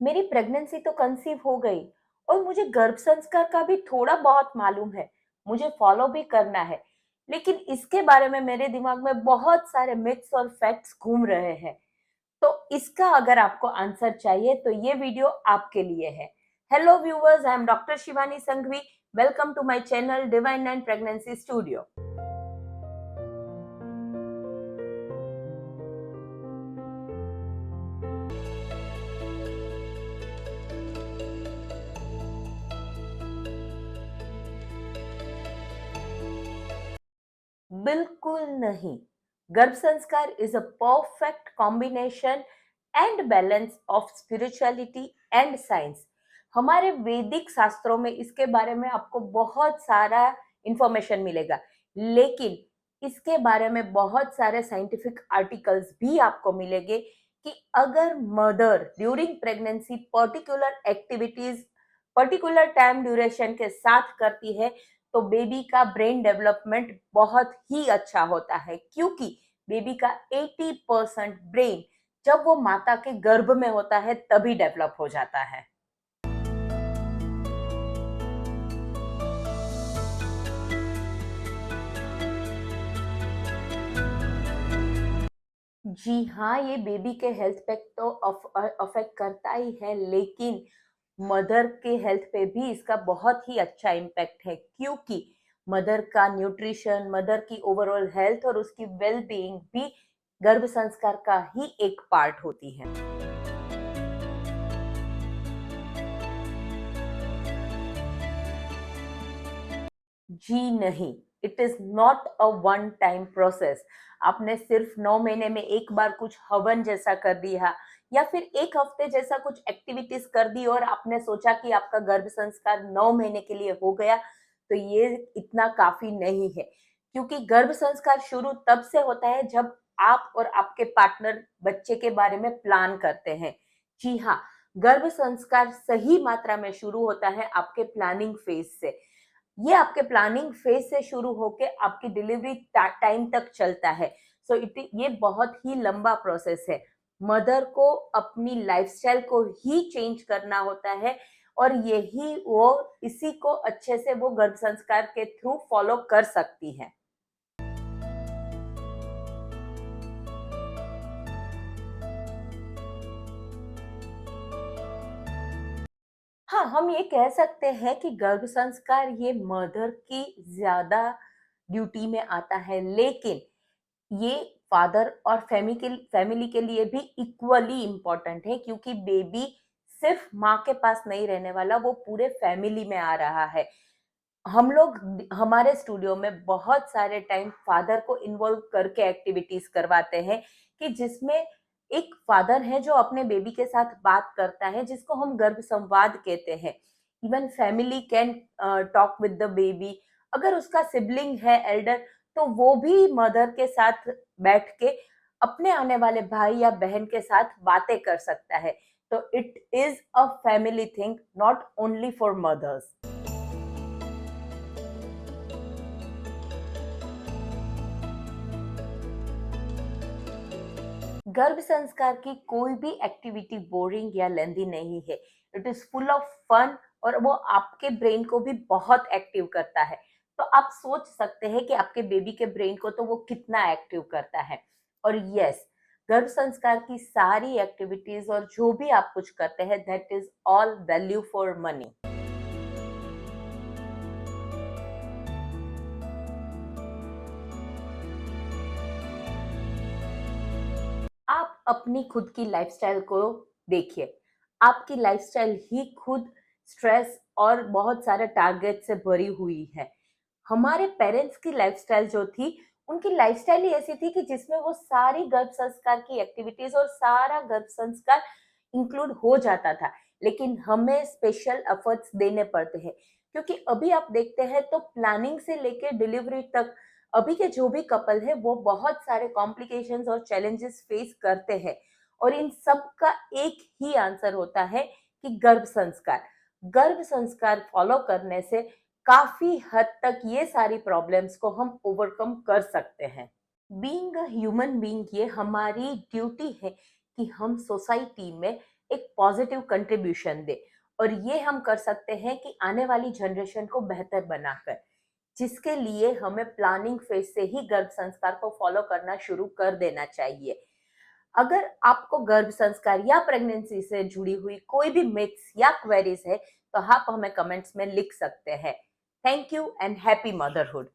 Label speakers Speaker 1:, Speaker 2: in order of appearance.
Speaker 1: मेरी प्रेगनेंसी तो कंसीव हो गई और मुझे गर्भ संस्कार का भी थोड़ा बहुत मालूम है, मुझे फॉलो भी करना है। लेकिन इसके बारे में मेरे दिमाग में बहुत सारे मिथ्स और फैक्ट्स घूम रहे हैं। तो इसका अगर आपको आंसर चाहिए तो ये वीडियो आपके लिए है। Hello viewers, I am doctor Shivani Sanghvi. Welcome to my channel divine and pregnancy studio. बिल्कुल नहीं। Garbh Sanskar is a perfect combination and balance of spirituality and science. हमारे वैदिक शास्त्रों में इसके बारे में आपको बहुत सारा इंफॉर्मेशन मिलेगा, लेकिन इसके बारे में बहुत सारे साइंटिफिक आर्टिकल्स भी आपको मिलेंगे कि अगर mother during pregnancy particular activities particular time duration के साथ करती है तो बेबी का ब्रेन डेवलपमेंट बहुत ही अच्छा होता है, क्योंकि बेबी का 80% ब्रेन जब वो माता के गर्भ में होता है तभी डेवलप हो जाता है। जी हाँ, ये बेबी के हेल्थ पे तो अफेक्ट करता ही है, लेकिन मदर के हेल्थ पे भी इसका बहुत ही अच्छा इम्पैक्ट है, क्योंकि मदर का न्यूट्रिशन, मदर की ओवरऑल हेल्थ और उसकी वेल बीइंग भी गर्भ संस्कार का ही एक पार्ट होती है। जी नहीं, it is not a one time process. आपने सिर्फ 9 महीने में एक बार कुछ हवन जैसा कर दिया या फिर एक हफ्ते जैसा कुछ एक्टिविटीज कर दी और आपने सोचा कि आपका गर्भ संस्कार 9 महीने के लिए हो गया, तो ये इतना काफी नहीं है। क्योंकि गर्भ संस्कार शुरू तब से होता है जब आप और आपके पार्टनर बच्चे के बारे में प्लान करते हैं। जी हाँ, गर्भ संस्कार सही मात्रा में शुरू होता है आपके प्लानिंग फेज से। ये आपके प्लानिंग फेज से शुरू होके आपकी डिलीवरी टाइम तक चलता है। सो इट ये बहुत ही लंबा प्रोसेस है। मदर को अपनी लाइफस्टाइल को ही चेंज करना होता है और यही वो इसी को अच्छे से वो गर्भ संस्कार के थ्रू फॉलो कर सकती है। हाँ, हम ये कह सकते हैं कि गर्भ संस्कार ये मदर की ज्यादा ड्यूटी में आता है, लेकिन ये फादर और फैमिली के लिए भी इक्वली इम्पोर्टेंट है, क्योंकि बेबी सिर्फ माँ के पास नहीं रहने वाला, वो पूरे फैमिली में आ रहा है। हम लोग हमारे स्टूडियो में बहुत सारे टाइम फादर को इन्वॉल्व करके एक्टिविटीज करवाते हैं कि जिसमें एक फादर है जो अपने बेबी के साथ बात करता है, जिसको हम गर्भ संवाद कहते हैं। Even family can talk with the baby. अगर उसका सिबलिंग है एल्डर, तो वो भी मदर के साथ बैठ के अपने आने वाले भाई या बहन के साथ बातें कर सकता है। तो it is a family thing, not only for mothers. Garbh Sanskar की कोई भी एक्टिविटी बोरिंग या लेंदी नहीं है। It is full of fun और वो आपके ब्रेन को भी बहुत एक्टिव करता है। तो आप सोच सकते हैं कि आपके बेबी के ब्रेन को तो वो कितना एक्टिव करता है। और यस, गर्भ संस्कार की सारी एक्टिविटीज और जो भी आप कुछ करते हैं, that is all value for money. आप अपनी खुद की लाइफस्टाइल को देखिए। आपकी लाइफस्टाइल ही खुद स्ट्रेस और बहुत सारे टारगेट से भरी हुई है। हमारे पेरेंट्स की लाइफस्टाइल जो थी, उनकी लाइफस्टाइल ही ऐसी थी कि जिसमें वो सारी गर्भ संस्कार की एक्टिविटीज और सारा गर्भ संस्कार इंक्लूड हो जाता था। लेकिन हमें स्पेशल एफर्ट्स देने पड़ते हैं, क्योंकि अभी आप देखते हैं तो प्लानिंग से लेके डिलीवरी तक अभी के जो भी कपल है वो बहुत सारे कॉम्प्लिकेशंस और चैलेंजेस फेस करते हैं। और इन सब का एक ही आंसर होता है कि गर्भ संस्कार फॉलो करने से काफी हद तक ये सारी प्रॉब्लम्स को हम ओवरकम कर सकते हैं। बीइंग अ ह्यूमन बीइंग, ये हमारी ड्यूटी है कि हम सोसाइटी में एक पॉजिटिव कंट्रीब्यूशन दे। और ये हम कर सकते हैं कि आने वाली जनरेशन को बेहतर बनाकर, जिसके लिए हमें प्लानिंग फेज से ही गर्भ संस्कार को फॉलो करना शुरू कर देना चाहिए। अगर आपको गर्भ संस्कार या प्रेगनेंसी से जुड़ी हुई कोई भी मिथ्स या क्वेरीज है, तो आप हमें कमेंट्स में लिख सकते हैं। Thank you and happy motherhood.